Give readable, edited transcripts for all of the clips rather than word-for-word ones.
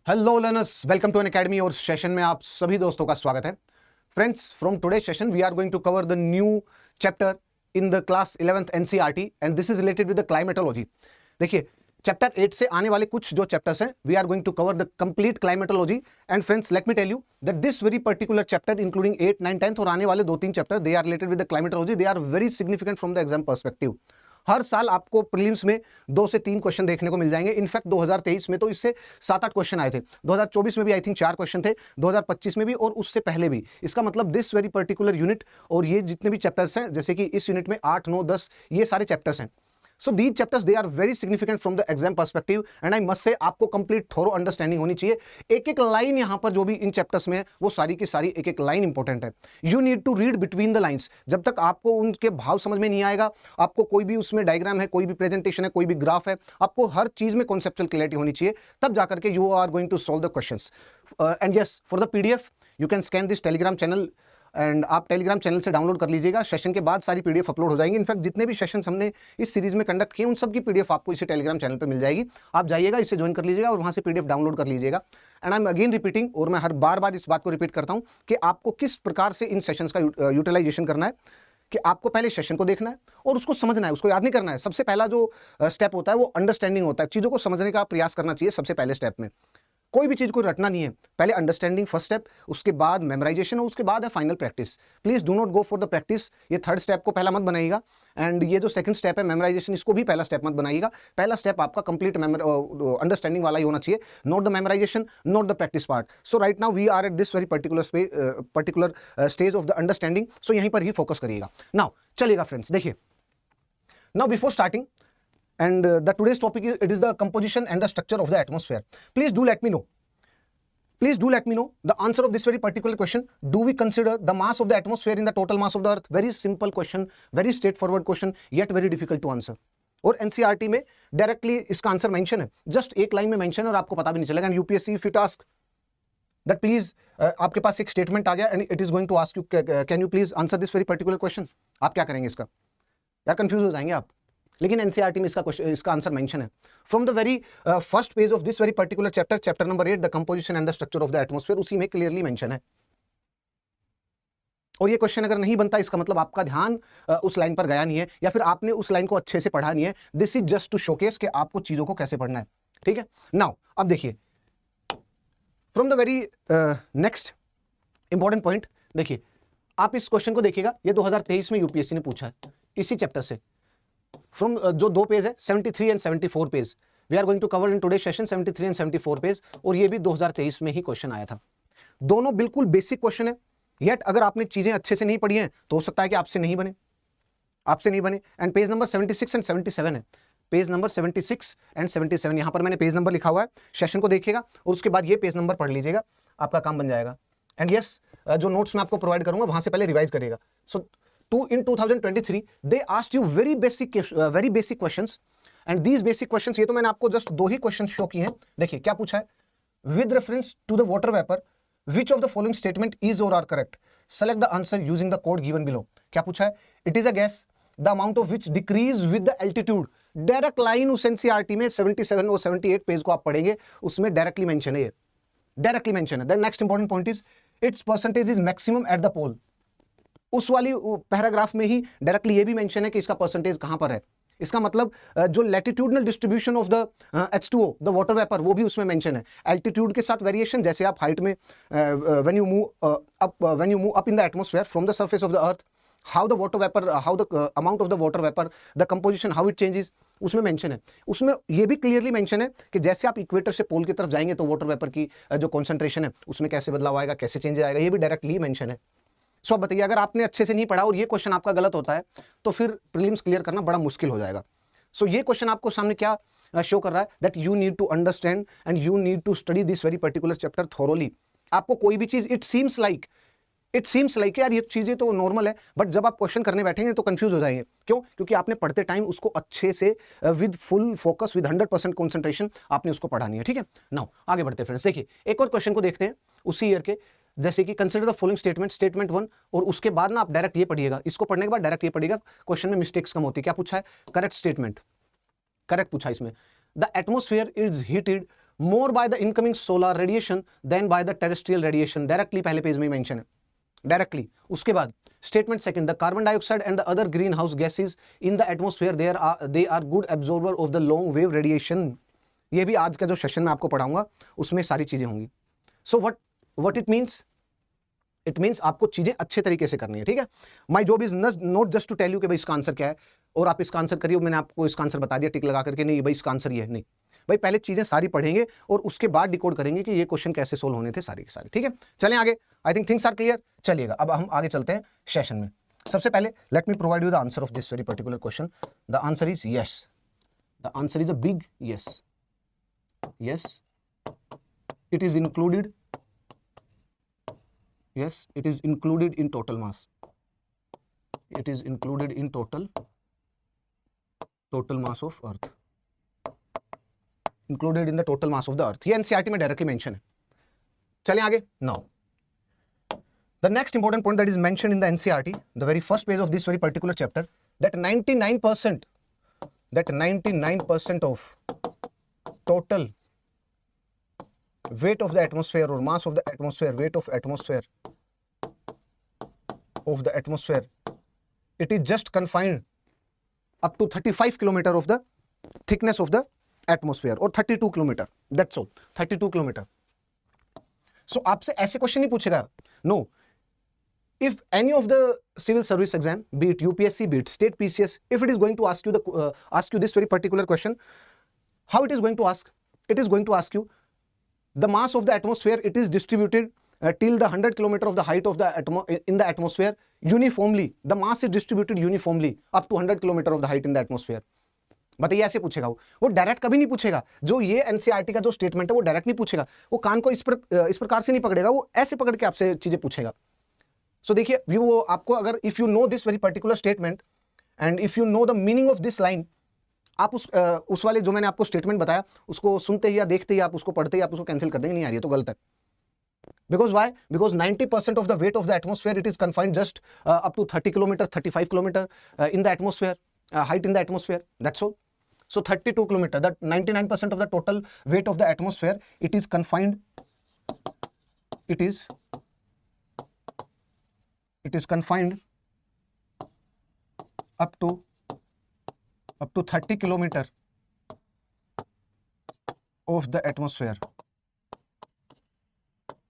Hello learners, welcome to N academy. और session में आप सभी दोस्तों का स्वागत है। Friends, from today session we are going to cover the new chapter in the class 11th NCERT and this is related with the climatology. देखिए, chapter 8 से आने वाले कुछ जो चैप्टर्स हैं, we are going to cover the complete climatology. And friends, let me tell you that this very particular chapter including 8, 9, 10 और आने वाले 2-3 chapter, they are related with the climatology. They are very significant from the exam perspective. हर साल आपको prelims में 2 से 3 question देखने को मिल जाएंगे। इनफैक्ट 2023 में तो इससे 7-8 क्वेश्चन आए थे, 2024 में भी आई थिंक 4 क्वेश्चन थे, 2025 में भी और उससे पहले भी। इसका मतलब दिस वेरी पर्टिकुलर यूनिट और ये जितने भी चैप्टर्स हैं, जैसे कि इस यूनिट में 8, 9, 10 ये सारे चैप्टर्स हैं। So these chapters they are very significant from the exam perspective and I must say आपको complete thorough understanding होनी चाहिए। एक एक लाइन यहाँ पर जो भी इन चैप्टर्स में है वो सारी की सारी एक एक लाइन इंपॉर्टेंट है। You need to read between the lines। जब तक आपको उनके भाव समझ में नहीं आएगा, आपको कोई भी उसमें डायग्राम है, कोई भी प्रेजेंटेशन है, कोई भी ग्राफ है, आपको हर चीज में कॉन्सेप्चुअल क्लैरिटी होनी चाहिए, तब जाकर के you are going to solve the questions। And yes, for the PDF you can scan this Telegram channel and आप टेलीग्राम चैनल से डाउनलोड कर लीजिएगा। सेशन के बाद सारी पीडीएफ अपलोड हो जाएंगी। इनफैक्ट जितने भी सेशंस हमने इस सीरीज में कंडक्ट किए उन सब की पीडीएफ आपको इसी टेलीग्राम चैनल पे मिल जाएगी। आप जाइएगा, इसे ज्वाइन कर लीजिएगा और वहां से पीडीएफ डाउनलोड कर लीजिएगा। And I am again repeating, और मैं हर बार इस बात को रिपीट करता हूं कि आपको किस प्रकार से इन सेशंस का यूटिलाइजेशन करना है, कि आपको पहले सेशन को देखना है और उसको समझना है, उसको याद नहीं करना है। सबसे पहला जो स्टेप होता है वो अंडरस्टैंडिंग होता है। चीज़ों को समझने का प्रयास करना चाहिए सबसे पहले स्टेप में। कोई भी चीज को रटना नहीं है, पहले अंडरस्टैंडिंग फर्स्ट स्टेप, उसके बाद मेमोराइजेशन और उसके बाद है final practice. Please do not go for the practice. ये थर्ड स्टेप को पहला मत बनाइएगा एंड ये जो सेकंड स्टेप है मेमोराइजेशन, इसको भी पहला स्टेप मत बनाइएगा। पहला स्टेप आपका कंप्लीट अंडरस्टैंडिंग वाला ही होना चाहिए, not the memorisation, not the practice part. So right now we are at this very particular stage of the understanding. So यहीं पर ही फोकस करिएगा। नाउ चलिएगा फ्रेंड्स, देखिए, now before starting and the today's topic it is the composition and the structure of the atmosphere. Please do let me know the answer of this very particular question. Do we consider the mass of the atmosphere in the total mass of the earth? Very simple question, very straightforward question, yet very difficult to answer. और NCERT में directly इसका answer mention है, just एक लाइन में mention है और आपको पता भी नहीं चलेगा। And UPSC if it ask that please, आपके पास एक स्टेटमेंट आ गया and it is going to ask you can you please answer this very particular question, आप क्या करेंगे इसका? यार कंफ्यूज हो जाएंगे आप। लेकिन एनसीईआरटी में इसका आंसर मेंशन है from the very first page of this very particular chapter number 8, the composition and the structure of the atmosphere, उसी में क्लियरली मेंशन है। और ये क्वेश्चन अगर नहीं बनता, इसका मतलब आपका ध्यान उस लाइन पर गया नहीं है या फिर आपने उस लाइन को अच्छे से पढ़ा नहीं है। This is just to showcase कि आपको चीजों को कैसे पढ़ना है, ठीक है। नाउ अब देखिए, from the very next important point, देखिए आप इस क्वेश्चन को देखिएगा, ये 2023 में यूपीएससी ने पूछा है इसी चैप्टर से। फ्रॉम जो 2 पेज है, 73 and 74 page, we are going to cover in today session 73 and 74 page. और ये भी 2023 में ही क्वेश्चन आया था। दोनों बिल्कुल बेसिक क्वेश्चन है, येट अगर आपने चीजें अच्छे से नहीं पढ़ी हैं तो हो सकता है कि आपसे नहीं बने। एंड पेज नंबर 76 एंड 77 है, पेज नंबर 76 एंड 77, यहां पर मैंने पेज नंबर लिखा हुआ है। सेशन को देखिएगा और उसके बाद ये पेज नंबर पढ़ लीजिएगा, आपका काम बन जाएगा। एंड यस, जो नोट्स मैं आपको प्रोवाइड करूंगा वहां से पहले रिवाइज करिएगा। सो in 2023 they asked you very basic questions and these basic questions, ये तो मैंने आपको जस्ट 2 ही क्वेश्चन शो किए हैं। देखिए क्या पूछा है, with reference to the water vapor which of the following statement is or are correct, select the answer using the code given below। क्या पूछा है, it is a gas the amount of which decrease with the altitude। Direct line उस NCERT में 77 और 78 page को आप पढ़ेंगे, उसमें डायरेक्टली मेंशन है, ये डायरेक्टली मेंशन है। Then next important point is its percentage is maximum at the pole. उस वाली पैराग्राफ में ही डायरेक्टली ये भी मेंशन है कि इसका परसेंटेज कहां पर है। इसका मतलब जो latitudinal distribution of the H2O, the water vapour, वो भी उसमें मेंशन है। एल्टीट्यूड के साथ वेरिएशन, जैसे आप हाइट में when you move up in the atmosphere from the surface of the earth, how the water vapour, how the amount of the water vapour, the composition, how it changes, उसमें mention है। उसमें ये भी clearly mention है कि जैसे आप equator से पोल की तरफ जाएंगे तो वाटर वेपर की जो कॉन्सेंट्रेशन है उसमें कैसे बदलाव आएगा, कैसे चेंज आएगा, ये भी डायरेक्टली मेंशन है। सो बताइए, अगर आपने अच्छे से नहीं पढ़ा और ये क्वेश्चन आपका गलत होता है तो फिर प्रीलिम्स क्लियर करना बड़ा मुश्किल हो जाएगा। सो ये क्वेश्चन आपको सामने क्या शो कर रहा है, that you need to understand and you need to study this very particular chapter thoroughly. आपको कोई भी चीज इट सीम्स लाइक यार ये चीजें तो नॉर्मल है, बट जब आप क्वेश्चन करने बैठेंगे तो कंफ्यूज हो जाएंगे। क्यों? क्योंकि आपने पढ़ते टाइम उसको अच्छे से with full focus, with 100% concentration आपने उसको पढ़ानी है, ठीक है। नाउ आगे बढ़ते फ्रेंड्स, देखिए एक और क्वेश्चन को देखते हैं उसी ईयर के, जैसे कि कंसिडर द फॉलोइंग स्टेटमेंट 1, और उसके बाद ना आप डायरेक्ट ये पढ़िएगा, इसको पढ़ने के बाद डायरेक्ट ये पढ़िएगा, क्वेश्चन में मिस्टेक्स कम होती है। क्या पूछा है, करेक्ट स्टेटमेंट, करेक्ट पूछा इसमें, the atmosphere is heated more by the incoming solar radiation than by the terrestrial radiation, directly पहले पेज में मेंशन है, डायरेक्टली। उसके बाद statement second, the carbon dioxide and the other greenhouse gases in the atmosphere they are good absorber of the long wave radiation. ये भी आज का जो सेशन में आपको पढ़ाऊंगा उसमें सारी चीजें होंगी। सो व्हाट इट मीन्स आपको चीजें अच्छे तरीके से करनी है, ठीक है। My job is not just to tell you कि भाई इसका आंसर क्या है और आप इसका आंसर करिए, मैंने आपको इसका आंसर बता दिया टिक लगा करके, नहीं भाई इसका आंसर ये है, नहीं भाई, पहले चीजें सारी पढ़ेंगे और उसके बाद डिकोड करेंगे कि ये क्वेश्चन कैसे सोल्व होने थे सारे के सारे, ठीक है। चलें आगे, I think things are clear. चलिएगा अब हम आगे चलते हैं सेशन में। सबसे पहले let me provide you the answer of this very particular question. The answer is yes, the answer is a big yes, yes it is included, yes it is included in total mass, it is included in total mass of earth, included in the total mass of the earth। ये NCERT में directly mention है। चलें आगे। Now the next important point that is mentioned in the NCERT, the very first page of this very particular chapter, that 99% of total weight of the atmosphere or mass of the atmosphere, weight of the atmosphere, it is just confined up to 35 kilometer of the thickness of the atmosphere or 32 kilometer, that's all, 32 kilometer। so आपसे ऐसे question नहीं पूछेगा, no, if any of the civil service exam, be it UPSC, be it state PCS, if it is going to ask you this very particular question, how it is going to ask? It is going to ask you the mass of the atmosphere, it is distributed till the 100 kilometer of the height of the in the atmosphere uniformly, the mass is distributed uniformly up to 100 kilometer of the height in the atmosphere। बताइए, ऐसे पूछेगा वो direct कभी नहीं पूछेगा। जो ये NCERT का जो स्टेटमेंट है वो डायरेक्ट नहीं पूछेगा, वो कान को इस प्रकार से नहीं पकड़ेगा, वो ऐसे पकड़ के आपसे चीजें पूछेगा। सो देखिए वो आपको, अगर if you know this very particular statement and if you know the meaning of this line, आप उस वाले जो मैंने आपको स्टेटमेंट बताया उसको सुनते ही या देखते ही आप उसको पढ़ते ही आप उसको कैंसिल कर देंगे, नहीं यार ये तो गलत है। Because why? Because 90% of the weight of the atmosphere, it is confined just up to 30 kilometer, 35 kilometer in the atmosphere, height in the atmosphere, that's all। So 32 kilometer, that 99% of the total weight of the atmosphere, it is confined, it is confined up to 30 kilometer of the atmosphere,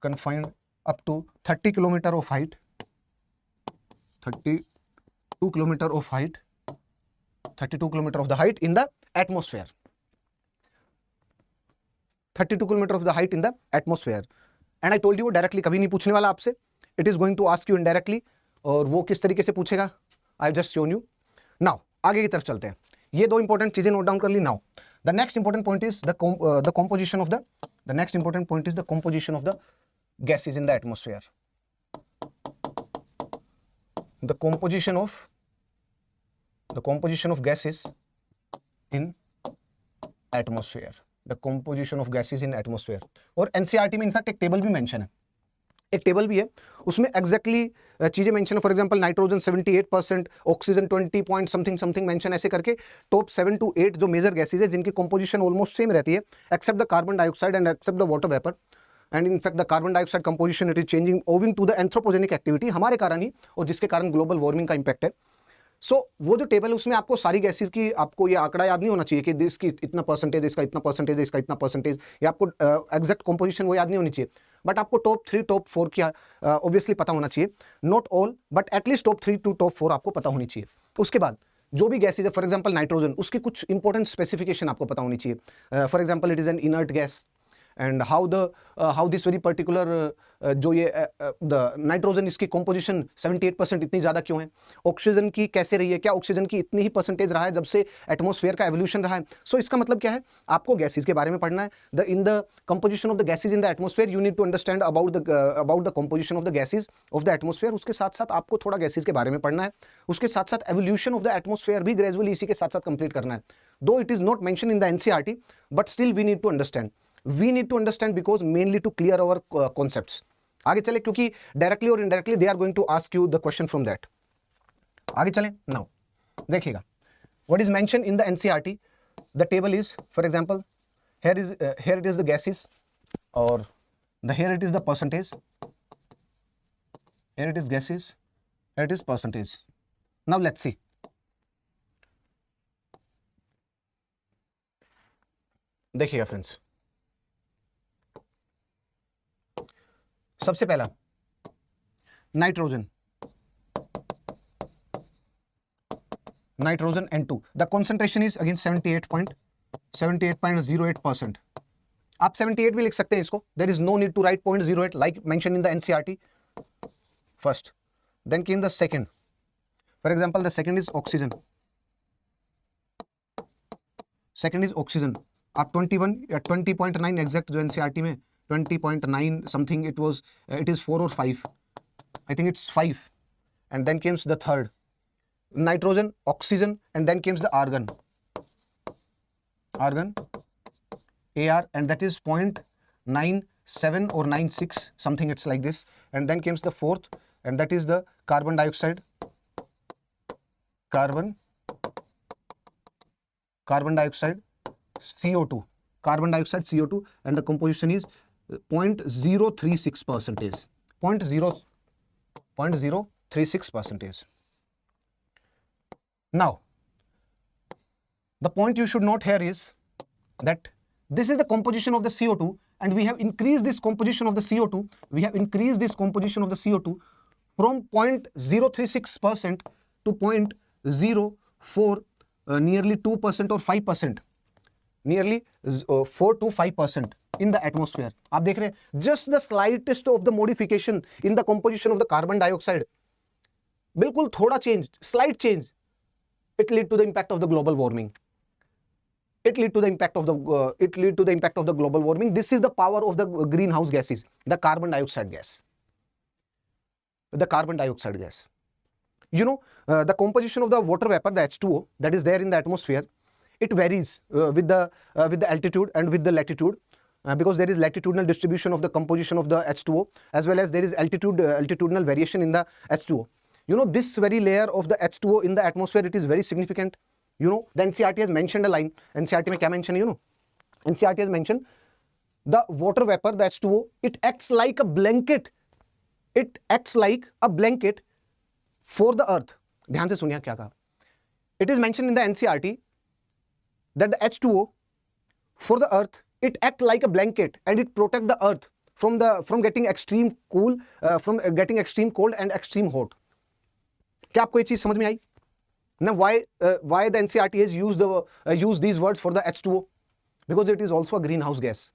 confined up to 30 kilometer of height, 32 kilometer of height, 32 kilometer of the height in the atmosphere, 32 kilometer of the height in the atmosphere। and I told you directly कभी नहीं पूछने वाला आपसे, it is going to ask you indirectly, और वो किस तरीके से पूछेगा I just shown you। now आगे की तरफ चलते हैं, ये दो इंपॉर्टेंट चीजें नोट डाउन कर ली। now the next important point is the composition of the next important point is the composition of the gases in the atmosphere, the composition of gases in atmosphere, the composition of gases in atmosphere। और NCERT में in fact एक table भी mention है, एक table भी है, उसमें exactly चीजें मेंशन है। For example nitrogen 78%, oxygen 20 point something mention, ऐसे करके टॉप 7 to 8 जो मेजर गैसेज है जिनकी कंपोजिशन ऑलमोस्ट सेम रहती है except the carbon dioxide and except the water vapour. And in fact the carbon dioxide composition it is changing owing to the anthropogenic activity, हमारे कारण ही, और जिसके कारण ग्लोबल वार्मिंग का इंपैक्ट है। सो वो जो टेबल है उसमें आपको सारी गैसेज की, आपको ये आंकड़ा याद नहीं होना चाहिए कि इसकी इतना परसेंटेज, इसका इतना परसेंटेज, इसका इतना परसेंटेज, ये आपको एग्जैक्ट कंपोजिशन वो याद नहीं होनी चाहिए, बट आपको टॉप 3 टॉप 4 की ऑब्वियसली पता होना चाहिए, not all but at least top 3 to top 4 आपको पता होनी चाहिए। उसके बाद जो भी गैसेज है, फॉर एग्जांपल नाइट्रोजन, उसकी कुछ इंपॉर्टेंट स्पेसिफिकेशन आपको पता होनी चाहिए। For example it is an inert gas and how this very particular जो ये द नाइट्रोजन, इसकी कंपोजिशन 78% इतनी ज़्यादा क्यों है, ऑक्सीजन की कैसे रही है, क्या ऑक्सीजन की इतनी ही परसेंटेज रहा है जब से एटमॉस्फेयर का एवोल्यूशन रहा है। सो इसका मतलब क्या है, आपको गैसेज के बारे में पढ़ना है। In the composition of the gases in the atmosphere you need to understand about the composition of the gases of the atmosphere. उसके साथ साथ आपको थोड़ा गैसेज के बारे में पढ़ना है, उसके साथ साथ एवोल्यूशन ऑफ द एटमॉस्फेयर भी ग्रेजुअली इसी के साथ साथ कंप्लीट करना है। Though it is not mention in the NCERT but still we need to understand, we need to understand because mainly to clear our concepts। आगे चले, क्योंकि डायरेक्टली और indirectly they are going to ask you the question from that. आगे चलें। Now देखिएगा what is mention in the NCERT, the table is for example here it is the gases, or here it is the percentage, here it is gases, here it is percentage. Now let's see. देखिएगा friends, सबसे पहला nitrogen, nitrogen N2, the concentration is again 78.08%. आप 78 भी लिख सकते हैं इसको, there is no need to write 0.08 like mention in the NCERT first. Then came the second, for example the second is oxygen, second is oxygen. आप 20.9 exact जो NCERT में 20.9 something it was, it is 4 और 5, I think it's 5. And then Kemps the third, nitrogen, oxygen, and then comes the argon, AR, and that is 0.97 or 96 something, it's like this. And then comes the fourth, and that is the carbon dioxide, carbon dioxide CO2, carbon dioxide CO2, and the composition is 0.036%, 0.036%. Now, the point you should note here is that this is the composition of the CO2, and we have increased this composition of the CO2. We have increased this composition of the CO2 from 0.036% to 0.04, nearly 2% or 5%, nearly 4 to 5% in the atmosphere. आप देख रहे हैं, just the slightest of the modification in the composition of the carbon dioxide, बिल्कुल थोड़ा change, slight change, it lead to the impact of the global warming. It lead to the impact of the global warming. This is the power of the greenhouse gases, the carbon dioxide gas. The carbon dioxide gas. You know, the composition of the water vapor, the H2O, that is there in the atmosphere, it varies with the altitude and with the latitude, because there is latitudinal distribution of the composition of the H2O, as well as there is altitudinal variation in the H2O. You know, this very layer of the H2O in the atmosphere, it is very significant. You know, the NCERT has mentioned a line. NCERT में क्या mention है, you know? NCERT has mentioned the water vapor, the H2O, it acts like a blanket. It acts like a blanket for the earth. ध्यान से सुनिए क्या कहा. It is mentioned in the NCERT that the H2O for the earth, it acts like a blanket and it protects the earth from getting extreme cool, from getting extreme cold and extreme hot. क्या आपको ये चीज समझ में आई ना? why the NCERT has used these words for the H2O? because it is also a greenhouse gas.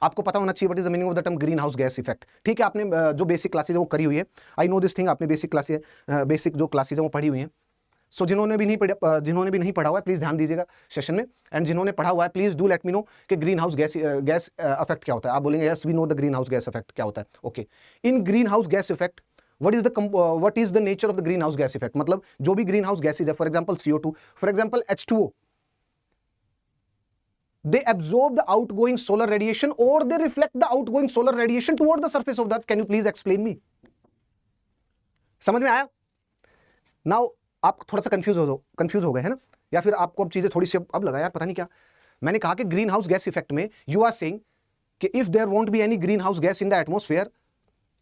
आपको पता होना चाहिए what is the meaning of the term greenhouse gas effect. ठीक है, आपने जो बेसिक क्लासेज है वो करी हुई है, आई नो दिस थिंग, आपने बेसिक जो क्लासेज है वो पढ़ी हुई है. सो जिन्होंने भी नहीं पढ़ा हुआ है प्लीज ध्यान दीजिएगा सेशन में, एंड जिन्होंने पढ़ा हुआ है please do let me know कि ग्रीन हाउस गैस इफेक्ट क्या होता है. आप बोलेंगे yes we know the green house gas effect क्या होता है. Okay, in green house gas effect what is the nature of the greenhouse gas effect? मतलब जो भी greenhouse gases है, for example CO2, for example H2O, they absorb the outgoing solar radiation or they reflect the outgoing solar radiation toward the surface of the earth. Can you please explain me? समझ में आया? Now आप थोड़ा सा confuse हो गए है ना, या फिर आपको अब चीजें थोड़ी सी अब लगा यार पता नहीं क्या. मैंने कहा कि ग्रीन हाउस गैस इफेक्ट में यू आर सेइंग कि if there won't be any green house gas in the atmosphere,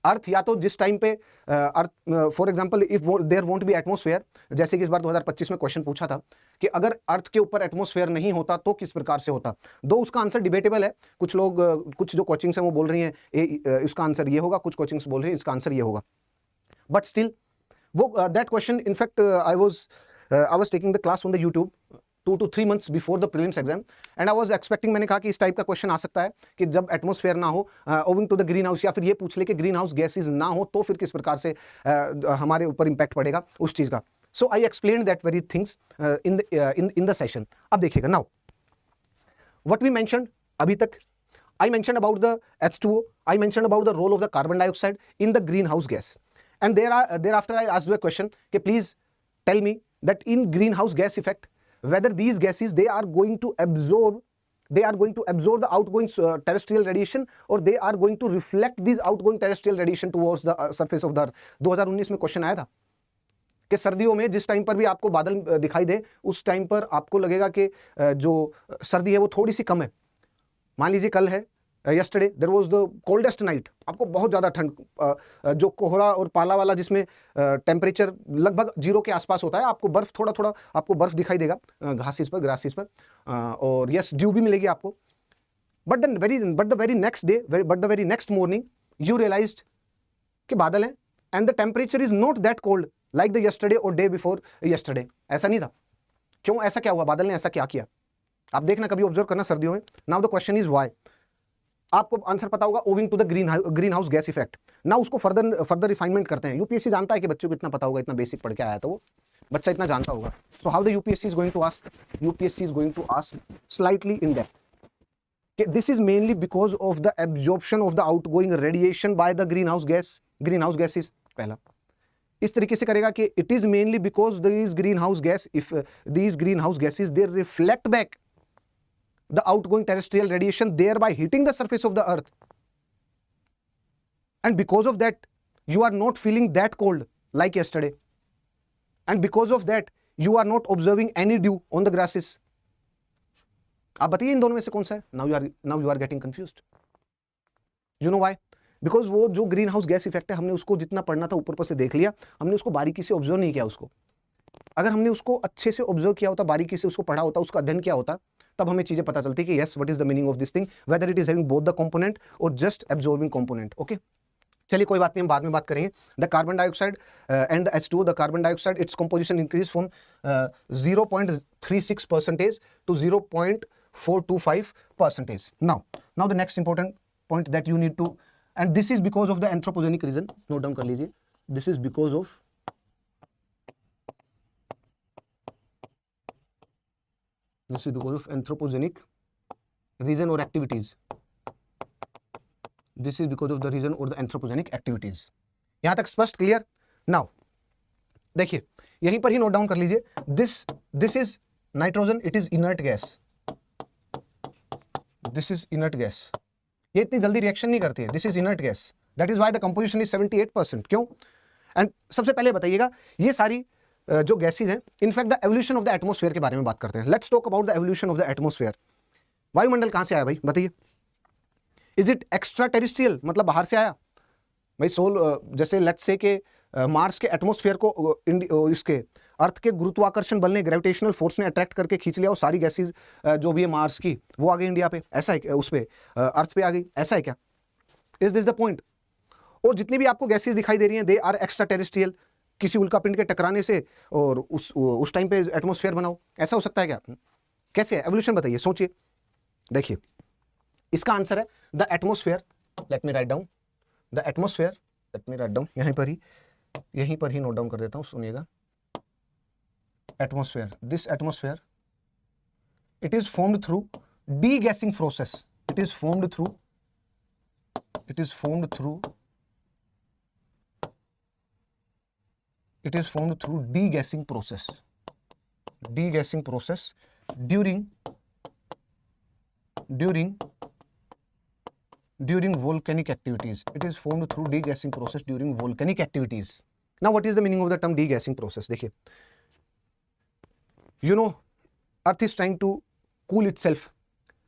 earth या तो जिस टाइम पे earth, for example if there won't be atmosphere, जैसे कि इस बार 2025 में क्वेश्चन पूछा था कि अगर अर्थ के ऊपर एटमोस्फेयर नहीं होता तो किस प्रकार से होता. दो उसका आंसर डिबेटेबल है. कुछ लोग, कुछ जो कोचिंग्स हैं वो बोल रही हैं इसका आंसर ये होगा, कुछ कोचिंग्स बोल रही हैं इसका आंसर ये होगा. बट स्टिल वो that question, in fact I was taking the class on the YouTube 2 to 3 months before the prelims exam, and I was expecting, मैंने कहा कि इस टाइप का क्वेश्चन आ सकता है कि जब एटमोस्फेयर ना हो, owing to the green house, या फिर ये पूछ ले कि ग्रीन हाउस गैसेज ना हो तो फिर किस प्रकार से हमारे ऊपर इंपैक्ट पड़ेगा उस चीज़ का. So I explain that very things in the session. अब देखिएगा, नाउ व्हाट वी मेंशन्ड अभी तक, I mentioned about the H2O, I mentioned about the role of the carbon dioxide in the green house gas, and thereafter I asked the question कि please tell me that in green house gas effect whether these gases they are going to absorb the outgoing terrestrial radiation, or they are going to reflect these outgoing terrestrial radiation towards the surface of the earth. 2019 में question आया था कि सर्दियों में जिस time पर भी आपको बादल दिखाई दे उस टाइम पर आपको लगेगा कि जो सर्दी है वो थोड़ी सी कम है, मान लीजिए कल है, yesterday there was the coldest night, आपको बहुत ज़्यादा ठंड, जो कोहरा और पाला वाला जिसमें टेम्परेचर लगभग 0 के आसपास होता है, आपको बर्फ थोड़ा थोड़ा आपको बर्फ दिखाई देगा घासीस पर, ग्रासीस पर, और यस ड्यू भी मिलेगी आपको। But the very next day, but the very next morning you realized कि बादल हैं and the temperature is not that cold like the yesterday और डे बिफोर यस्टरडे। ऐसा नहीं था। क्यों? ऐसा क्या हुआ? बादल ने ऐसा क्या किया? आप देखना, कभी ऑब्जर्व करना सर्दियों में। Now the question is why. आपको आंसर पता होगा, owing to the green house gas effect. ना उसको फर्दर रिफाइनमेंट करते हैं। यूपीएससी जानता है कि बच्चों को इतना पता होगा, इतना बेसिक पढ़ के आया तो वो बच्चा इतना जानता होगा। So how the UPSC is going to ask, UPSC is going to ask slightly in depth कि this is mainly because of the absorption of the outgoing radiation by the green house gases. पहला इस तरीके से करेगा कि it is mainly because these green house gas, if these greenhouse gases they reflect back the outgoing terrestrial radiation, thereby heating the surface of the earth, and because of that you are not feeling that cold like yesterday, and because of that you are not observing any dew on the grasses. आप बताइए इन दोनों में से कौन सा है? now you are getting confused. You know why? Because वो जो ग्रीन हाउस गैस इफेक्ट है, हमने उसको जितना पढ़ना था ऊपर से देख लिया, हमने उसको बारीकी से ऑब्जर्व नहीं किया। उसको अगर हमने उसको अच्छे से ऑब्जर्व किया होता, बारीकी से उसको पढ़ा होता, उसका अध्ययन किया होता, तब हमें चीजें पता चलती कि yes what is the meaning of this thing, whether it is having both the component और जस्ट एब्जॉर्बिंग कंपोनेंट। ओके, चलिए कोई बात नहीं, हम बाद में बात करेंगे। The carbon dioxide and the H2O, the carbon dioxide its composition increase from 0.36% to 0.425%। Now the next important point that you need to, and this is because of the anthropogenic reason, note down कर लीजिए। This is because of anthropogenic reason or activities. This is because of the reason or the anthropogenic activities. यहां तक स्पष्ट, clear? Now देखिए, यहीं पर ही note down कर लीजिए। This is nitrogen, it is inert gas. This is inert gas, ये इतनी जल्दी रिएक्शन नहीं करती है। This is inert gas, that is why the composition is 78%। क्यों? एंड सबसे पहले बताइएगा, ये सारी जो गैसेज हैं, in fact the evolution of the atmosphere के बारे में बात करते हैं। Let's talk about the evolution of the atmosphere. वायुमंडल कहां से आया भाई, बताइए? इज इट एक्स्ट्रा टेरिस्ट्रियल, मतलब बाहर से आया भाई? जैसे लेट्स से के मार्स के एटमॉस्फेयर को इसके अर्थ के गुरुत्वाकर्षण बल ने, ग्रेविटेशनल फोर्स ने अट्रैक्ट करके खींच लिया, और सारी गैसेज जो भी है मार्स की, वो आ गई इंडिया पे, ऐसा है? उस पे अर्थ पे आ गई, ऐसा है क्या? Is this the point? और जितनी भी आपको गैसेज दिखाई दे रही हैं, दे आर एक्स्ट्रा टेरिस्ट्रियल, किसी उल्का पिंड के टकराने से और उस टाइम पे एटमॉस्फेयर बनाओ, ऐसा हो सकता है क्या? कैसे है एवोल्यूशन, बताइए, सोचिए। देखिए, इसका आंसर है the atmosphere. Let me write down the atmosphere, let me write down, यहीं पर ही नोट डाउन कर देता हूं, सुनिएगा। Atmosphere, this atmosphere, it is formed through D-guessing process. It is formed through de-gassing process during volcanic activities. It is formed through de-gassing process during volcanic activities. Now what is the meaning of the term de-gassing process? देखिए, you know, earth is trying to cool itself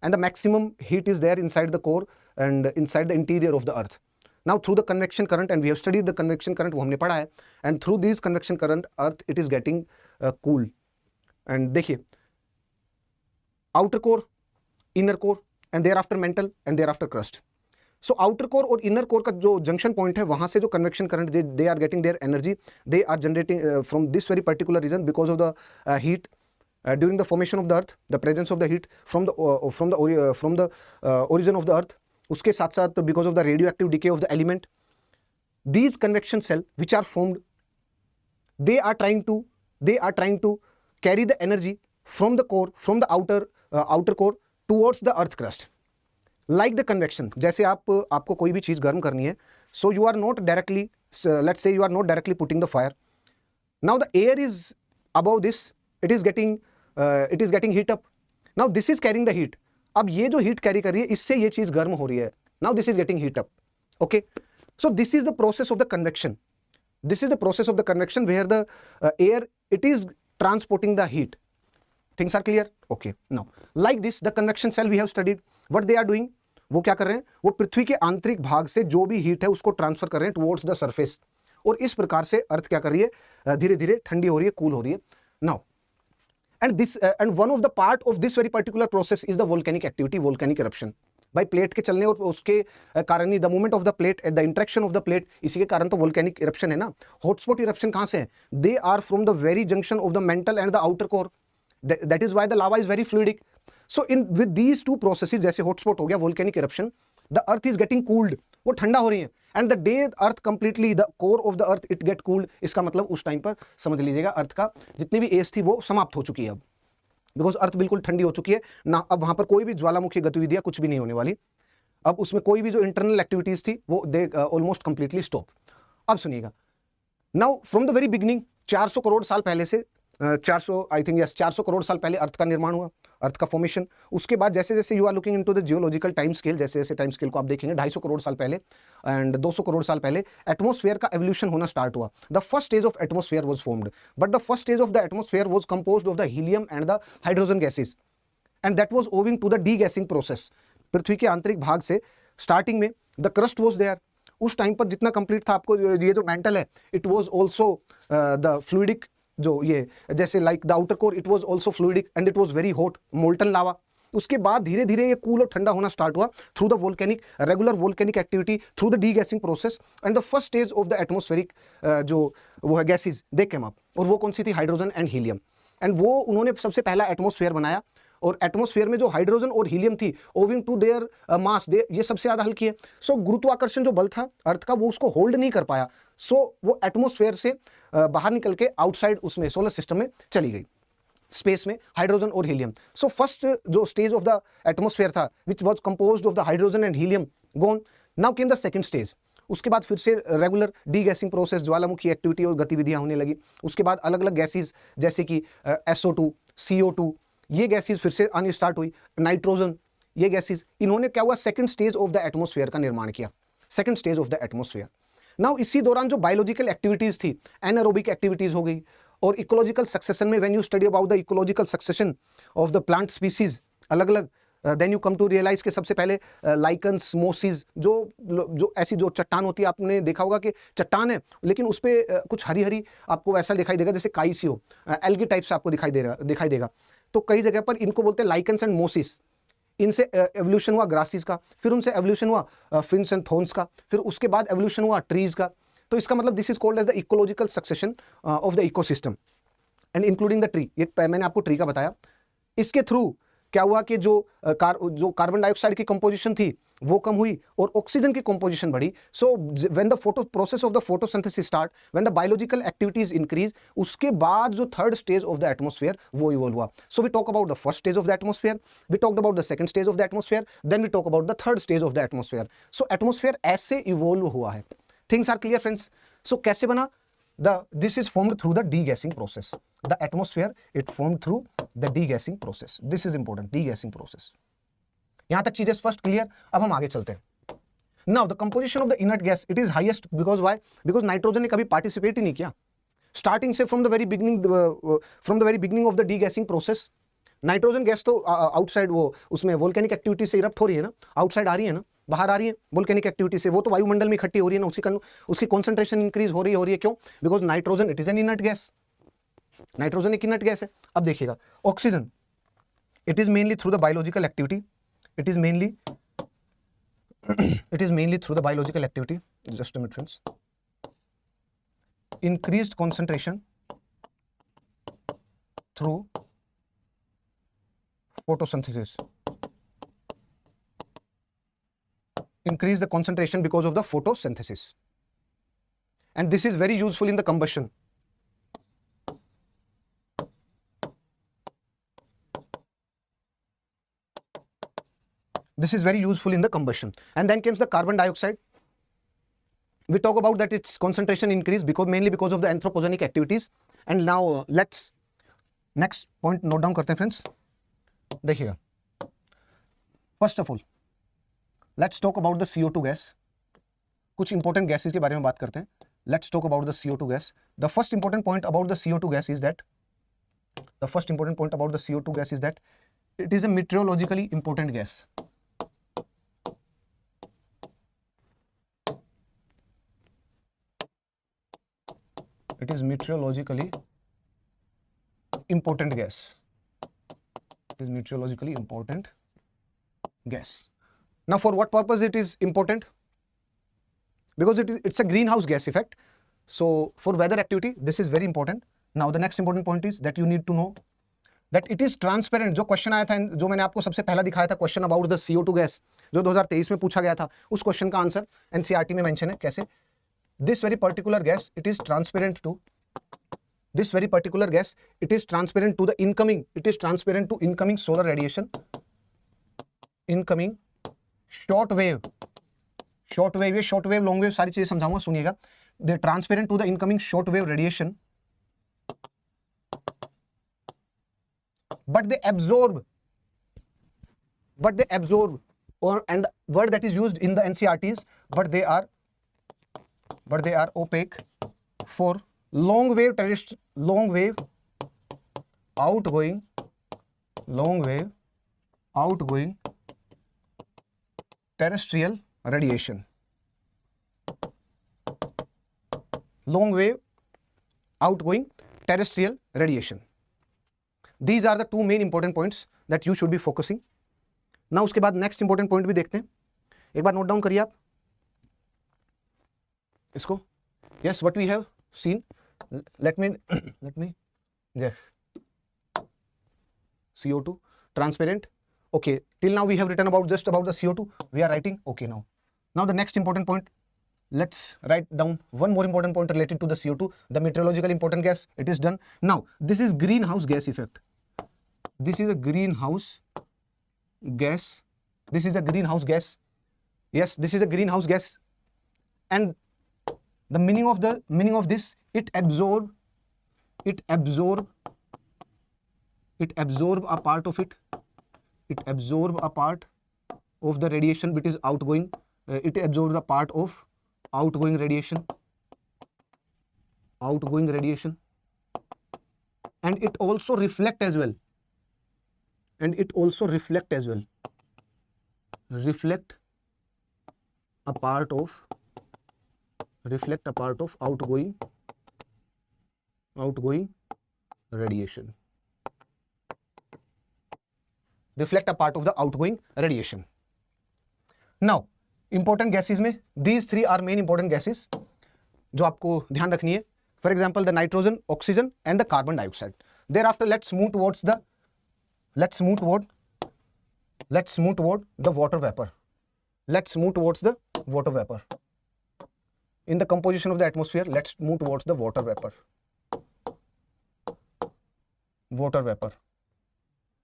and the maximum heat is there inside the core and inside the interior of the earth. Now through the convection current, and we have studied the convection current, वो हमने पढ़ा है, and through these convection current earth it is getting cool. and देखिए, outer core, inner core and thereafter mantle and thereafter crust. So outer core और inner core का जो junction point है, वहां से जो convection current they are getting their energy, they are generating from this very particular region because of the heat during the formation of the earth, the presence of the heat from the origin of the earth. उसके साथ साथ because of the radioactive decay of the element, these convection cell which are formed, they are trying to carry the energy from the core, from the outer core towards the earth crust, like the convection. जैसे आपको कोई भी चीज गर्म करनी है, so you are not directly, let's say you are not directly putting the fire. Now the air is above this, it is getting heat up. Now this is carrying the heat. अब ये जो heat carry कर रही है, इससे ये चीज गर्म हो रही है। Now this is getting heat up. Okay, so this is the process of the convection. Where the air it is transporting the heat. Things are clear? Okay, now like this the convection cell we have studied, what they are doing, वो क्या कर रहे हैं, वो पृथ्वी के आंतरिक भाग से जो भी हीट है उसको ट्रांसफर कर रहे हैं टुवर्ड्स द सरफेस, और इस प्रकार से अर्थ क्या कर रही है, धीरे धीरे ठंडी हो रही है, कूल हो रही है। Now and one of the part of this very particular process is the volcanic activity, volcanic eruption. भाई प्लेट के चलने और उसके कारण ही, the movement of the plate at the interaction of the plate, इसी के कारण तो वोल्केनिक इरप्शन है ना। हॉटस्पॉट इरप्शन कहां से है? They are from the very junction of the mantle and the outer core, that is why the lava is very fluidic. So in with these two processes, जैसे hotspot हो गया volcanic eruption, the earth is getting cooled, वो ठंडा हो रही है, and the day earth completely the core of the earth it get cooled. इसका मतलब उस टाइम पर समझ लीजिएगा अर्थ का जितनी भी एज थी वो समाप्त हो चुकी है अब, बिकॉज अर्थ बिल्कुल ठंडी हो चुकी है ना, अब वहां पर कोई भी ज्वालामुखी गतिविधियां कुछ भी नहीं होने वाली, अब उसमें कोई भी जो इंटरनल एक्टिविटीज थी वो दे ऑलमोस्ट कंप्लीटली स्टॉप। अब सुनिएगा, now from the very beginning, 400 crore साल पहले से 400 आई थिंक यस 400 करोड़ साल पहले अर्थ का निर्माण हुआ, अर्थ का फॉर्मेशन। उसके बाद जैसे जैसे you are looking into the geological time scale, जैसे जैसे टाइम स्केल को आप देखेंगे 250 करोड़ साल पहले एंड 200 करोड़ साल पहले एटमॉस्फेयर का एवोल्यूशन होना स्टार्ट हुआ। The first stage of atmosphere was formed, but the first stage of the atmosphere was composed of the helium and the hydrogen gases, and that was owing to the degassing process. पृथ्वी के आंतरिक भाग से starting में the crust was there, उस time पर जितना complete था, आपको ये जो मेंटल है it was also the fluidic, जो ये जैसे like the outer core it was also fluidic and it was very hot molten lava. उसके बाद धीरे धीरे ये कूल और ठंडा होना स्टार्ट हुआ through the volcanic regular volcanic activity, through the degassing process, and the first stage of the atmospheric जो वो है गैसेज दे केम अप, और वो कौन सी थी? Hydrogen and helium. एंड वो उन्होंने सबसे पहला एटमॉस्फेयर बनाया, और एटमॉस्फेयर में जो हाइड्रोजन और हीलियम थी ओविंग टू देयर मास, ये सबसे ज्यादा हल्की है। सो गुरुत्वाकर्षण जो बल था अर्थ का वो उसको होल्ड नहीं कर पाया, सो वो एटमॉस्फेयर से बाहर निकल के आउटसाइड उसमें सोलर सिस्टम में चली गई, स्पेस में हाइड्रोजन और हीलियम। सो फर्स्ट जो स्टेज ऑफ द एटमॉस्फेयर था which was composed of the hydrogen and helium gone, now came the second stage. उसके बाद फिर से रेगुलर डीगैसिंग प्रोसेस, ज्वालामुखी एक्टिविटी और गतिविधियां होने लगी। उसके बाद अलग अलग गैसेज जैसे कि SO2, CO2, ये गैसेज फिर से आनी स्टार्ट हुई, नाइट्रोजन, ये गैसेज, इन्होंने क्या हुआ? Second stage of the atmosphere का निर्माण किया, second stage of the atmosphere. Now इसी दौरान जो बायोलॉजिकल एक्टिविटीज थी, एनारोबिक एक्टिविटीज हो गई, और इकोलॉजिकल सक्सेशन में when you study about the ecological succession of the plant species अलग अलग, then you come to realize के सबसे पहले लाइकन्स, मोसिस, जो ऐसी जो चट्टान होती है, आपने देखा होगा कि चट्टान है लेकिन उस पर कुछ हरी हरी आपको ऐसा दिखाई देगा जैसे काई सी हो, एल्गी टाइप से आपको दिखाई देगा। तो कई जगह पर इनको बोलते हैं लाइकन्स एंड मोसिस। इनसे एवोल्यूशन हुआ ग्रासेस का, फिर उनसे एवोल्यूशन हुआ फिन्स एंड थॉर्न्स का, फिर उसके बाद एवोल्यूशन हुआ ट्रीज का। तो इसका मतलब this is called as the ecological succession of the ecosystem and including the tree. ये मैंने आपको ट्री का बताया। इसके थ्रू क्या हुआ कि जो कार्बन डाइऑक्साइड की कंपोजिशन थी वो कम हुई और ऑक्सीजन की कंपोजिशन बढ़ी। So when the process of the photosynthesis start, when the biological activities increase, उसके बाद जो third stage of the atmosphere वो इवॉल्व हुआ। So we talk about the first stage of the atmosphere, we talked about the second stage of the atmosphere, then we talk about the third stage of the atmosphere. So atmosphere ऐसे evolve हुआ है। Things are clear friends? So कैसे बना? This is formed through the degassing process. The atmosphere, it formed through the degassing process. This is important, degassing process. यहां तक चीजें स्पष्ट clear? अब हम आगे चलते हैं। Now the composition of the inert gas, it is highest because why? Because nitrogen ने कभी पार्टिसिपेट ही नहीं किया स्टार्टिंग से, from the very beginning of the degassing process। Nitrogen gas तो आउटसाइड वो उसमें वोल्केनिक एक्टिविटी से इरप्ट हो रही है ना, आउटसाइड आ रही है ना, बाहर आ रही है वोल्केनिक एक्टिविटी से, वो तो वायुमंडल में इकट्ठी हो रही है ना, उसकी कॉन्सेंट्रेशन इंक्रीज हो रही है। क्यों? Because nitrogen it is an inert gas, nitrogen एक इनर्ट गैस है। अब देखिएगा oxygen, it is mainly through the biological activity, it is mainly through the biological activity, just a minute friends, increased concentration through photosynthesis, increase the concentration because of the photosynthesis, and this is very useful in the combustion. This is very useful in the combustion. And then comes the carbon dioxide. We talk about that its concentration increase mainly because of the anthropogenic activities. And now let's next point note down करते हैं friends। देखिएगा, first of all let's talk about the CO2 gas. कुछ important gases के बारे में बात करते हैं। Let's talk about the CO2 gas. The first important point about the CO2 gas is that The first important point about the CO2 gas is that it is a meteorologically important gas. It is meteorologically important gas. It is meteorologically important gas. Now, for what purpose it is important? Because it's a greenhouse gas effect. So for weather activity, this is very important. Now the next important point is that you need to know that it is transparent. जो question आया था, जो मैंने आपको सबसे पहला दिखाया था, question about the CO2 gas, जो 2023 में पूछा गया था, उस क्वेश्चन का आंसर NCERT में मेंशन है. कैसे? This very particular gas, it is transparent to this very particular gas, it is transparent to the incoming, it is transparent to incoming solar radiation, incoming short wave, ये short wave, long wave सारी चीजें समझाऊंगा, सुनिएगा. They are transparent to the incoming short wave radiation, but they absorb, or and the word that is used in the NCERT is but they are opaque for long wave outgoing terrestrial radiation. Long wave outgoing terrestrial radiation. These are the two main important points that you should be focusing. Now उसके बाद next important point भी देखते हैं. एक बार note down करिए आप इसको. Yes, what we have seen. Let me yes. CO2 transparent. Okay, till now we have written just about the CO2. We are writing. Okay, now the next important point. Let's write down one more important point related to the CO2, the meteorological important gas. It is done. Now this is greenhouse gas effect. This is a greenhouse gas. This is a greenhouse gas. Yes, this is a greenhouse gas. And the meaning of this, it absorb a part of it. It absorb a part of the radiation which is outgoing. It absorbs a part of outgoing radiation, and it also reflect as well. Reflect a part of outgoing radiation. Reflect a part of the outgoing radiation. Now important gases में these three are main important gases जो आपको ध्यान रखनी है. For example, the nitrogen, oxygen and the carbon dioxide. Thereafter let's move toward the water vapor. Let's move towards the water vapor. In the composition of the atmosphere, let's move towards the water vapor.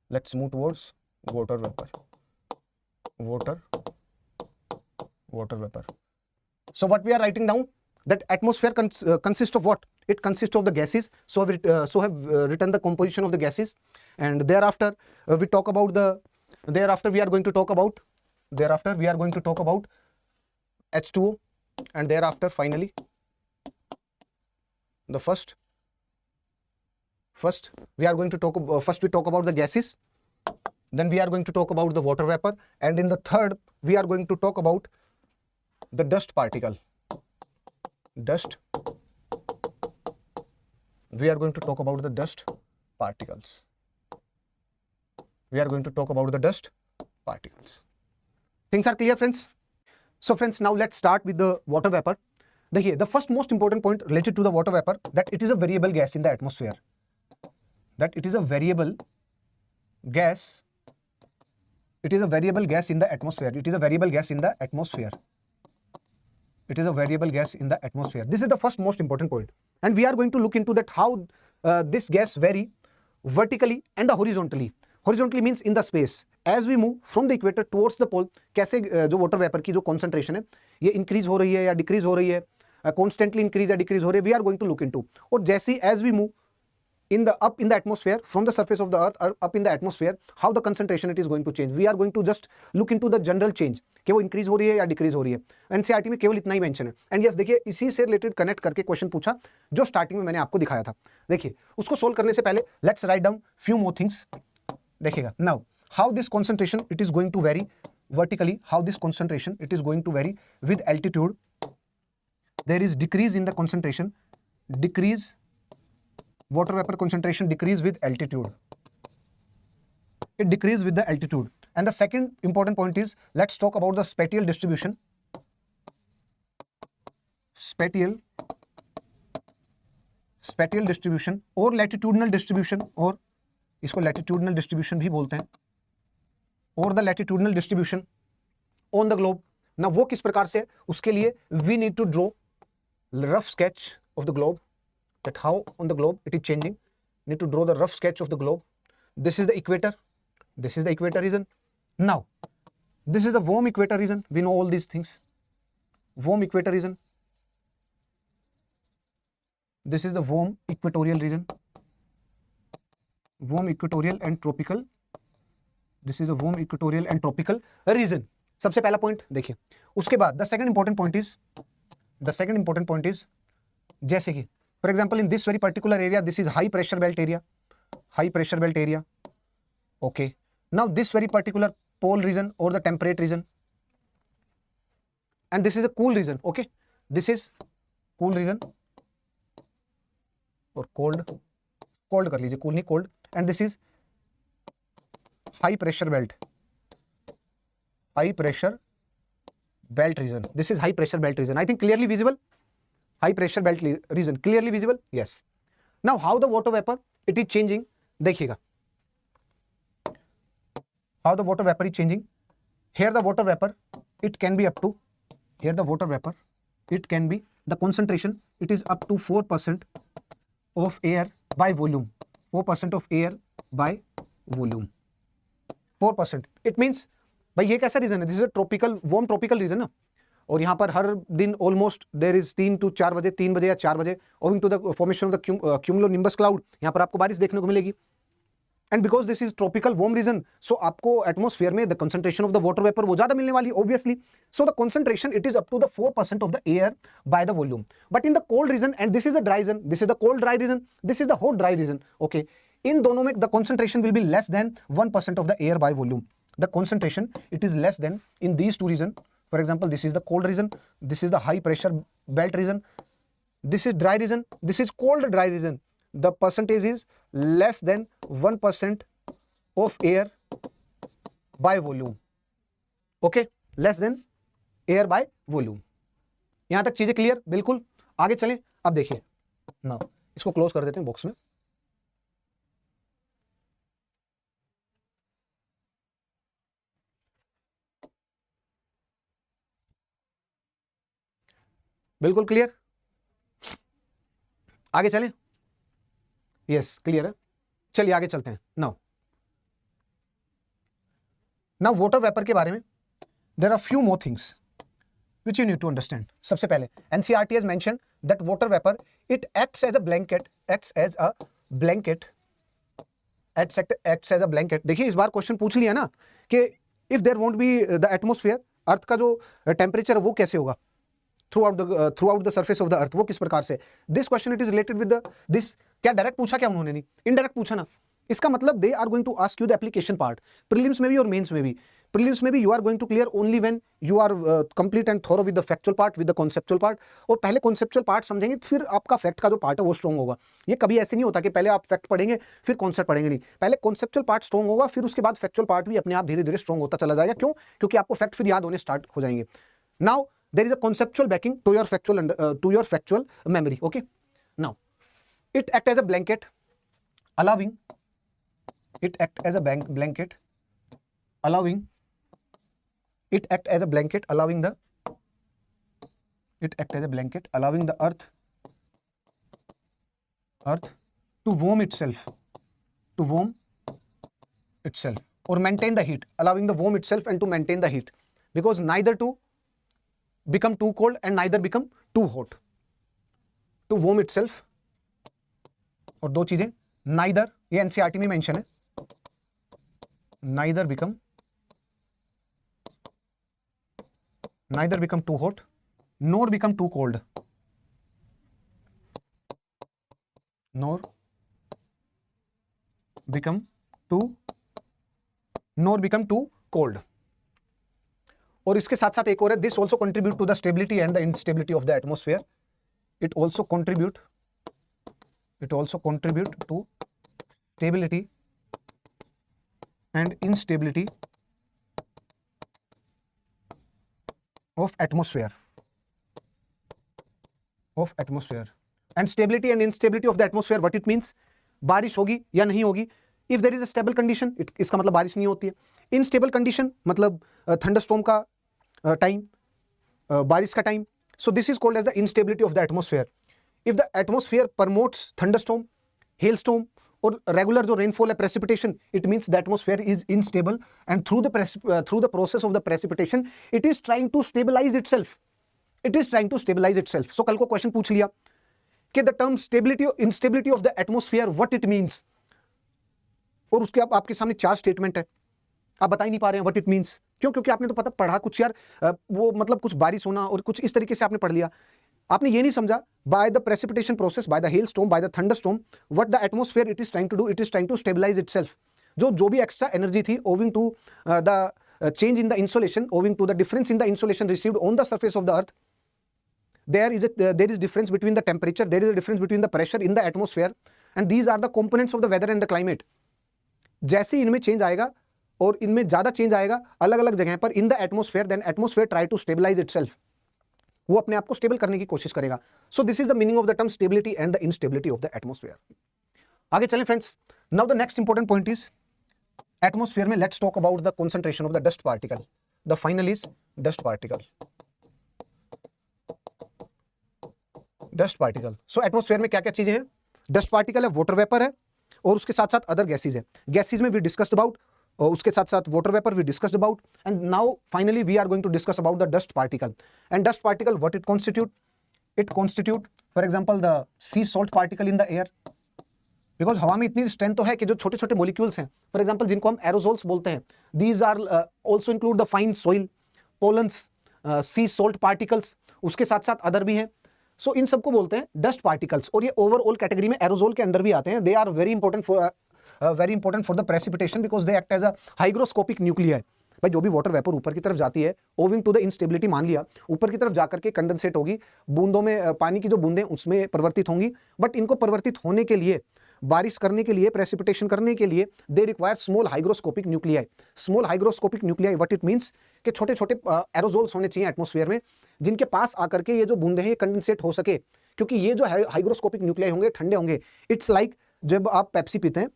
Let's move towards water vapor. So what we are writing down, that atmosphere consists of what? It consists of the gases. So have written the composition of the gases, and thereafter we are going to talk about H2O, and thereafter finally the first we are going to talk first we talk about the gases, then we are going to talk about the water vapor, and in the third we are going to talk about the dust particle. We are going to talk about the dust particles. Things are clear, friends? So friends, now let's start with the water vapor. The first most important point related to the water vapor, that it is a variable gas in the atmosphere. It is a variable gas in the atmosphere. This is the first most important point, and we are going to look into that how this gas vary vertically and horizontally. Horizontally means in the space. As we move from the equator towards the pole, कैसे जो water vapor की जो concentration है ये increase हो रही है या decrease हो रही है, constantly increase या decrease हो रही है, we are going to look into. और जैसे as we move in the atmosphere, from the surface of the earth or up in the atmosphere, how the concentration it is going to change. We are going to just look into the general change कि वो increase हो रही है या decrease हो रही है. NCERT में केवल इतना ही मेंशन है. एंड यस देखिए, इसी से रिलेटेड कनेक्ट करके क्वेश्चन पूछा जो स्टार्टिंग में मैंने आपको दिखाया था. देखिए उसको सोल्व करने से पहले let's write down few more things. देखिएगा now how this concentration it is going to very vertically, how this concentration it is going to vary with altitude. There is decrease in the concentration, decrease water vapor concentration decrease with altitude. It decrease with the altitude. And the second important point is, let's talk about the spatial distribution. Spatial distribution or latitudinal distribution, or इसको latitudinal distribution भी बोलते हैं, or the latitudinal distribution on the globe. ना वो किस प्रकार से, उसके लिए we need to draw rough sketch of the globe, that how on the globe it is changing. Need to draw the rough sketch of the globe. This is the equator. This is the equator region. Now this is the warm equator region. We know all these things. Warm equator region. This is the warm equatorial region. Warm equatorial and tropical. This is a warm equatorial and tropical region. सबसे पहला point देखिए. उसके बाद the second important point is जैसे कि for example in this very particular area this is high pressure belt area. Okay, now this very particular pole region or the temperate region, and this is a cool region. Okay, this is cool region or cold कर लीजिए, cool नहीं cold, and this is high pressure belt region. This is high pressure belt region. I think clearly visible. High pressure belt region clearly visible. Yes. Now how the water vapor it is changing. देखिएगा how the water vapor is changing. Here the water vapor it can be up to, here the water vapor it can be, the concentration it is up to 4% of air by volume. 4% of air by volume. 4%. It means भाई ये कैसा reason है, this is a tropical warm tropical region ना, और यहाँ पर हर दिन almost there is 3 to 4 बजे, 3 बजे या 4 बजे owing to the formation of the cumulonimbus cloud, यहाँ पर आपको बारिश देखने को मिलेगी. And because this is tropical warm region, so आपको एटमॉस्फेयर में the concentration of the water vapour वो ज्यादा मिलने वाली obviously. So the concentration it is up to the 4% of the air by the volume. But in the cold region, and this is the dry region, this is the cold dry region, this is the hot dry region. Okay, in दोनों में the concentration will be less than 1% of the air by volume. The concentration it is less than in these two regions. For example, this is the cold region, this is the high pressure belt region, this is dry region, this is cold dry region. The percentage is less than 1% of air by volume. Okay, less than air by volume. यहां तक चीजें clear? बिल्कुल. आगे चलें. अब देखिए ना, इसको क्लोज कर देते हैं बॉक्स में. बिल्कुल क्लियर. आगे चलें. यस क्लियर है. चलिए आगे चलते हैं. नाउ वाटर वेपर के बारे में there are few more things which you need to understand. सबसे पहले NCERT has mentioned that water vapor it acts as a blanket. देखिए इस बार क्वेश्चन पूछ लिया ना कि if there won't be the atmosphere, अर्थ का जो टेम्परेचर है वो कैसे होगा throughout the surface of the earth, वो किस प्रकार से. This question it is related with this. क्या डायरेक्ट पूछा क्या उन्होंने? नहीं, इनडायरेक्ट पूछा ना. इसका मतलब they are going to ask you the application part, prelims में भी और मेंस में भी. प्रीलिम्स में भी you are going to clear only when you are complete and thorough with the factual part, with the conceptual part. और पहले conceptual part समझेंगे फिर आपका फैक्ट का जो पार्ट है वो स्ट्रॉन्ग होगा. ये कभी ऐसे नहीं होता कि पहले आप फैक्ट पढ़ेंगे फिर कॉन्सेप्ट पढ़ेंगे. नहीं, पहले कॉन्सेप्चुअल पार्ट स्ट्रॉन्ग होगा, फिर उसके बाद फैक्चुअल पार्ट भी अपने आप धीरे धीरे स्ट्रॉन्ग होता चला जाएगा. क्यों? क्योंकि आपको फैक्ट फिर याद होने स्टार्ट हो जाएंगे. Now there is a conceptual backing to your factual memory. Okay, now it act as a blanket allowing the earth to warm itself or maintain the heat, allowing the warm itself and to maintain the heat, because neither to become too cold and neither become too hot. To warm itself, और दो चीजें, neither, ये NCERT में mention है, neither become too hot nor become too cold, nor become too cold. और इसके साथ साथ एक और है, this also contribute to the stability and the instability of the atmosphere, it also contribute to stability and instability of atmosphere and stability and instability of the atmosphere, what it means, बारिश होगी या नहीं होगी। If there is a stable condition, इसका मतलब बारिश नहीं होती है। इनस्टेबल कंडीशन मतलब थंडरस्टॉर्म का टाइम, बारिश का टाइम। So this is called as the instability of the atmosphere. If the atmosphere promotes thunderstorm, hailstorm और रेगुलर जो रेनफॉल है, precipitation, it means the atmosphere is unstable and through the process of the precipitation it is trying to stabilise itself, so कल को question पूछ लिया कि the term stability instability of the atmosphere what it means, और उसके आपके सामने 4 statement है, आप बता ही नहीं पा रहे हैं व्हाट इट मींस। क्यों? क्योंकि आपने तो पता पढ़ा कुछ यार, वो मतलब कुछ बारिश होना और कुछ इस तरीके से आपने पढ़ लिया, आपने ये नहीं समझा by the precipitation process, by the hail storm, by the thunderstorm, what the atmosphere it is trying to do, it is trying to stabilise itself. जो भी एक्स्ट्रा एनर्जी थी owing to the change in the insolation, owing to the difference in the insolation received on the surface of the earth, there is difference between the temperature, there is a difference between the pressure in the atmosphere, and these are the components of the weather and the climate. जैसे इनमें change आएगा और इनमें ज्यादा change आएगा अलग अलग जगह पर in the atmosphere, then atmosphere try to stabilise itself, वो अपने आप को स्टेबल करने की कोशिश करेगा। So this is the meaning of the term stability and the instability of the atmosphere. आगे चलें friends, now the next important point is atmosphere में let's talk about the concentration of the dust particle. The final is dust particle. Dust particle, so atmosphere में क्या क्या चीजें हैं? Dust particle है, water vapour है, और उसके साथ साथ अदर गैसेज है। गैसेज में वी डिस्कस्ड अबाउट, और उसके साथ साथ water vapour we discussed about, and now finally we are going to discuss about the dust particle. And dust particle what it constitute? It constitute for example the sea salt particle in the air, because हवा में इतनी strength तो है कि जो छोटे छोटे molecules हैं, फॉर एग्जांपल जिनको हम एरोसोल्स बोलते हैं, these are also include the fine soil, pollens, sea salt particles, उसके साथ साथ अदर भी हैं। सो इन सबको बोलते हैं डस्ट पार्टिकल्स, और ये ओवरऑल कैटेगरी में एरोसोल के अंदर भी आते हैं। They are very important for the precipitation because they act as a hygroscopic nuclei. भाई जो भी वाटर वेपर ऊपर की तरफ जाती है, ओविंग टू द इंस्टेबिलिटी, मान लिया ऊपर की तरफ जाकर के कंडेंसेट होगी, बूंदों में पानी की जो बूंदें उसमें परिवर्तित होंगी, बट इनको परिवर्तित होने के लिए, बारिश करने के लिए, प्रेसिपिटेशन करने के लिए they require small hygroscopic nuclei. Small hygroscopic nuclei what it means कि छोटे छोटे एरोसोल्स होने चाहिए एटमॉस्फेयर में, जिनके पास आकर के ये जो बूंदे हैं ये कंडेंसेट हो सके, क्योंकि ये जो हाइग्रोस्कोपिक न्यूक्लियाई होंगे ठंडे होंगे। इट्स लाइक जब आप पेप्सी पीते हैं,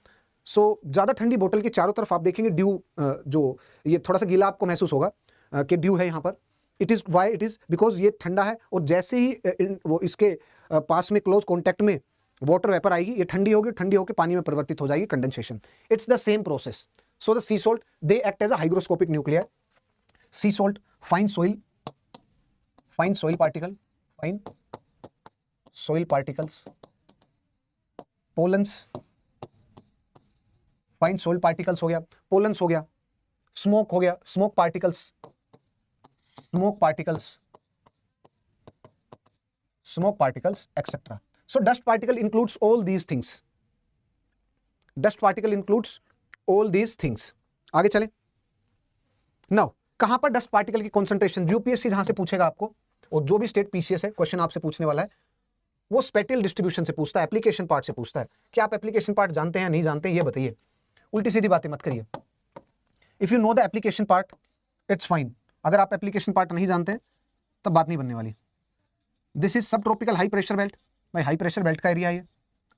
सो ज़्यादा ठंडी बोतल के चारों तरफ आप देखेंगे ड्यू, जो ये थोड़ा सा गीला आपको महसूस होगा कि ड्यू है यहाँ पर। It is why it is because ये ठंडा है, और जैसे ही वो इसके पास में क्लोज कॉन्टैक्ट में वाटर वेपर आएगी, ये ठंडी होगी, ठंडी होकर पानी में परिवर्तित हो जाएगी, condensation. It's the same process. So the sea salt they act as a hygroscopic nuclear. Sea salt, fine soil particle, fine soil particles, pollens, fine soil particles हो गया, पोलन्स हो गया, स्मोक हो गया, smoke particles, etcetera. So dust particle includes all these things. आगे चलें। Now, कहां पर डस्ट पार्टिकल की कॉन्सेंट्रेशन, यूपीएससी जहां से पूछेगा आपको, और जो भी स्टेट पीसीएस है क्वेश्चन आपसे पूछने वाला है, वो स्पेटियल डिस्ट्रीब्यूशन से पूछता है, एप्लीकेशन पार्ट से पूछता है। क्या आप एप्लीकेशन पार्ट जानते हैं नहीं जानते हैं, ये बताइए। उल्टी सीधी बातें मत करिए। If you know the application part it's fine, अगर आप एप्लीकेशन पार्ट नहीं जानते तब बात नहीं बनने वाली। This is sub tropical high pressure belt. भाई हाई प्रेशर बेल्ट का एरिया है,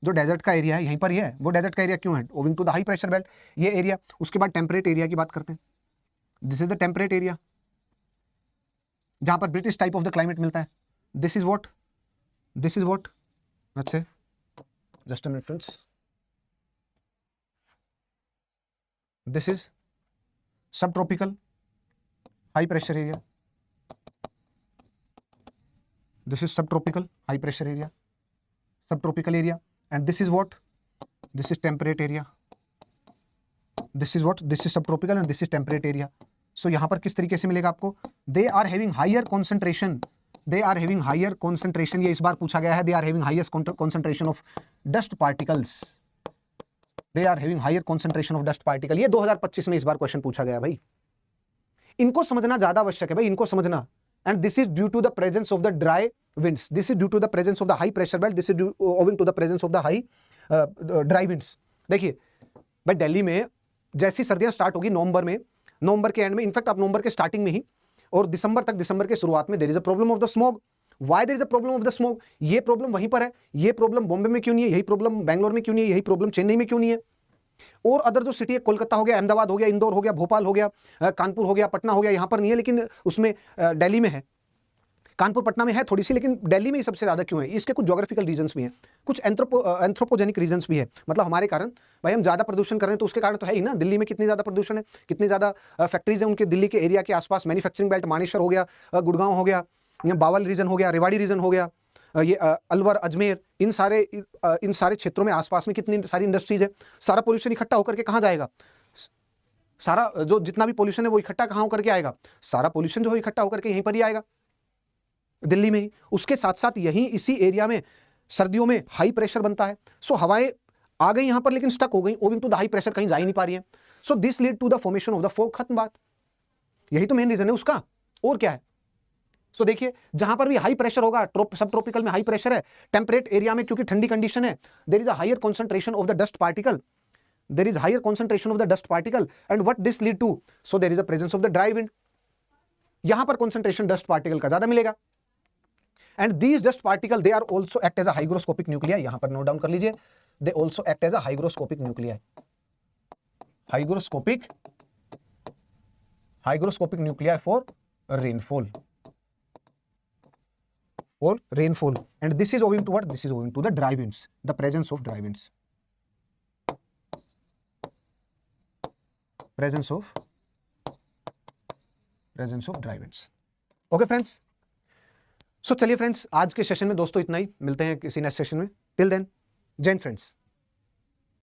जो डेजर्ट का एरिया है यहीं पर ही है। वो डेजर्ट का एरिया क्यों है? Owing to the high pressure belt, ये एरिया। उसके बाद टेम्परेट एरिया की बात करते हैं। This is the temperate area, जहां पर British type of the climate मिलता है। This is what let's say, just a minute friends, this is sub tropical high pressure area, this is subtropical high pressure area, subtropical area, and this is what this is temperate area, this is what, this is sub tropical and this is temperate area. So यहां पर किस तरीके से मिलेगा आपको, they are having higher concentration, they are having higher concentration, ये इस बार पूछा गया है, they are having highest concentration of dust particles, they are having higher concentration of dust particle. ये 2025 में इस बार क्वेश्चन पूछा गया भाई, इनको समझना ज्यादा आवश्यक है भाई, इनको समझना। And this is due to the presence of the dry winds, this is due to the presence of the high pressure belt, this is owing to the presence of the high dry winds. देखिए भाई दिल्ली में जैसी सर्दियां start होगी नवंबर में, नवंबर के and में, in fact आप नवंबर के स्टार्टिंग में ही और दिसंबर तक, दिसंबर के शुरुआत में there is a problem of the smog. Why there is a problem of the smog, ये प्रॉब्लम वहीं पर है, ये प्रॉब्लम बॉम्बे में क्यों नहीं है, यही प्रॉब्लम बैंगलोर में क्यों नहीं है, यही प्रॉब्लम चेन्नई में क्यों नहीं है, और अदर जो सिटी है, कोलकाता हो गया, अहमदाबाद हो गया, इंदौर हो गया, भोपाल हो गया, कानपुर हो गया, पटना हो गया, यहाँ पर नहीं है, लेकिन उसमें दिल्ली में है, कानपुर पटना में है थोड़ी सी, लेकिन दिल्ली में ही सबसे ज़्यादा क्यों है, इसके कुछ ज्योग्राफिकल रीजंस भी हैं, कुछ एंथ्रोपोजेनिक रीजंस भी है, मतलब हमारे कारण, भाई हम ज़्यादा प्रदूषण कर रहे हैं तो उसके कारण तो है ही ना। दिल्ली में कितनी ज़्यादा प्रदूषण है, कितनी ज़्यादा फैक्ट्रीज हैं उनके दिल्ली के एरिया के आसपास, मैन्युफैक्चरिंग बेल्ट, मानेसर हो गया, गुड़गांव हो गया, बावल रीजन हो गया, रेवाड़ी रीजन हो गया, ये अलवर, अजमेर, इन सारे क्षेत्रों में आसपास में कितनी सारी इंडस्ट्रीज है। सारा पोल्यूशन इकट्ठा होकर के कहाँ जाएगा, सारा जो जितना भी पोल्यूशन है वो इकट्ठा कहाँ होकर के आएगा, सारा पोल्यूशन जो है इकट्ठा होकर के यहीं पर ही आएगा, दिल्ली में ही। उसके साथ साथ यहीं इसी एरिया में सर्दियों में हाई प्रेशर बनता है, सो हवाएं आ गई यहां पर लेकिन स्टक हो गई, owing to the high pressure, कहीं जा ही नहीं पा रही है, so this lead to the formation of the fog. खत्म बात, यही तो मेन रीजन है उसका, और क्या है। सो देखिए जहां पर भी हाई प्रेशर होगा, सब ट्रॉपिकल में हाई प्रेशर है, टेम्परेट एरिया में क्योंकि ठंडी कंडीशन है, there is a higher concentration of the dust particle, there is higher concentration of the dust particle, and what this lead to, so there is a presence of the dry wind, यहां पर concentration dust particle का ज्यादा मिलेगा, and these dust particle they are also act as a hygroscopic nuclei, यहां पर note down कर लीजिए, they also act as a hygroscopic nuclei, hygroscopic nuclei for rainfall, and this is owing to what, this is owing to the dry winds, the presence of dry winds, presence of dry winds। Okay friends, so चलिए friends आज के session में दोस्तों इतना ही, मिलते हैं किसी next session में, टिल देन जय हिंद फ्रेंड्स।